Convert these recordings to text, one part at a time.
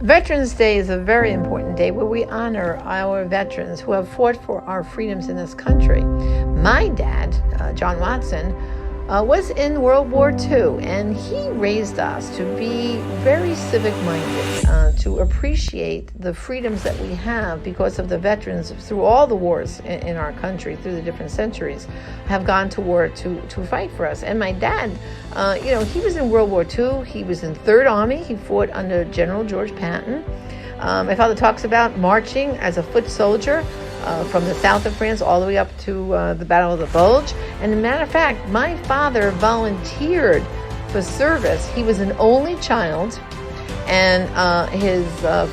Veterans Day is a very important day where we honor our veterans who have fought for our freedoms in this country. My dad, John Watson, was in World War II, and he raised us to be very civic-minded, to appreciate the freedoms that we have because of the veterans through all the wars in our country, through the different centuries, have gone to war to fight for us. And my dad, he was in World War II. He was in Third Army. He fought under General George Patton. My father talks about marching as a foot soldier from the south of France all the way up to the Battle of the Bulge. And as a matter of fact, my father volunteered for service. He was an only child, and his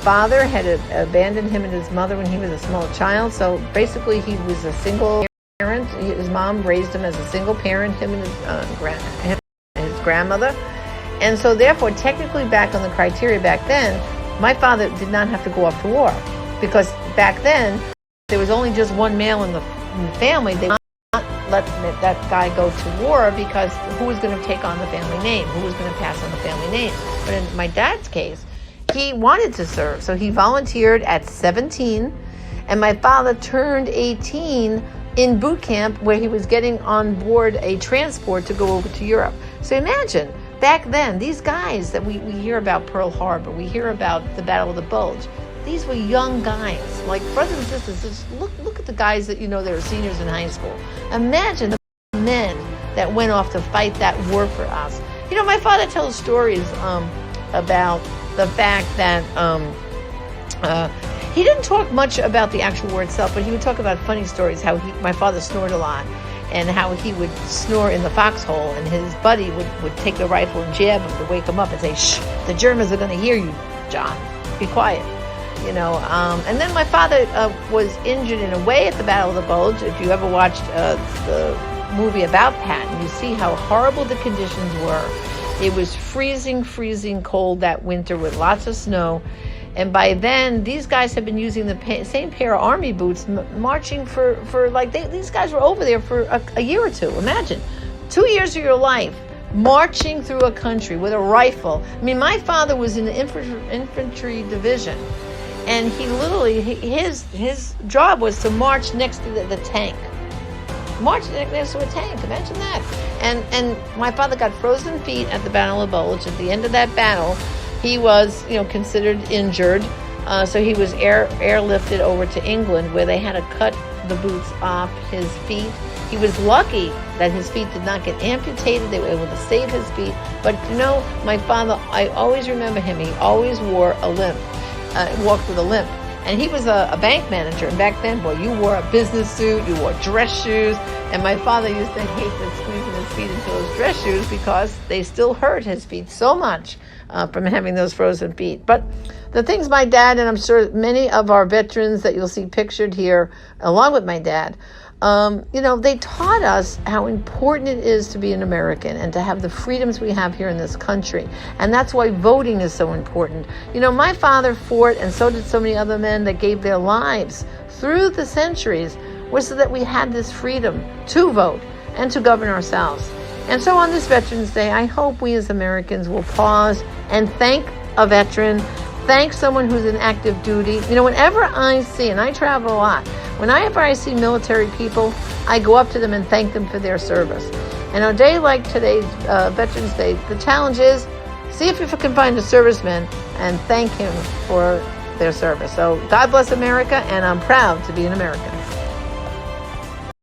father had abandoned him and his mother when he was a small child. So basically, he was a single parent. His mom raised him as a single parent, him and his grandmother. And so therefore, technically back on the criteria back then, my father did not have to go off to war, because back then, there was only just one male in the family. They would not let that guy go to war, because who was going to take on the family name? Who was going to pass on the family name? But in my dad's case, he wanted to serve. So he volunteered at 17, and my father turned 18 in boot camp, where he was getting on board a transport to go over to Europe. So imagine, back then, these guys that we hear about Pearl Harbor, we hear about the Battle of the Bulge, these were young guys, like brothers and sisters. Just look at the guys that they were seniors in high school. Imagine the men that went off to fight that war for us. My father tells stories about the fact that he didn't talk much about the actual war itself, but he would talk about funny stories, how my father snored a lot, and how he would snore in the foxhole, and his buddy would take the rifle and jab him to wake him up and say, "Shh, the Germans are going to hear you, John. Be quiet." And then my father was injured in a way at the Battle of the Bulge. If you ever watched the movie about Patton, you see how horrible the conditions were. It was freezing cold that winter with lots of snow. And by then, these guys had been using the same pair of army boots, marching these guys were over there for a year or two. Imagine, 2 years of your life, marching through a country with a rifle. I mean, my father was in the infantry division. And he literally, his job was to march next to the tank. March next to a tank, imagine that. And my father got frozen feet at the Battle of Bulge. At the end of that battle, he was, considered injured. So he was airlifted over to England, where they had to cut the boots off his feet. He was lucky that his feet did not get amputated. They were able to save his feet. But my father, I always remember him. He always wore a limp. Walked with a limp. And he was a bank manager. And back then, boy, you wore a business suit, you wore dress shoes. And my father used to hate the squeezing his feet into those dress shoes, because they still hurt his feet so much from having those frozen feet. But the things my dad, and I'm sure many of our veterans that you'll see pictured here, along with my dad, they taught us how important it is to be an American and to have the freedoms we have here in this country. And that's why voting is so important. My father fought, and so did so many other men that gave their lives through the centuries, was so that we had this freedom to vote and to govern ourselves. And so on this Veterans Day, I hope we as Americans will pause and thank a veteran, thank someone who's in active duty. Whenever I see, and I travel a lot, whenever I see military people, I go up to them and thank them for their service. And on a day like today's Veterans Day, the challenge is, see if you can find a serviceman and thank him for their service. So God bless America, and I'm proud to be an American.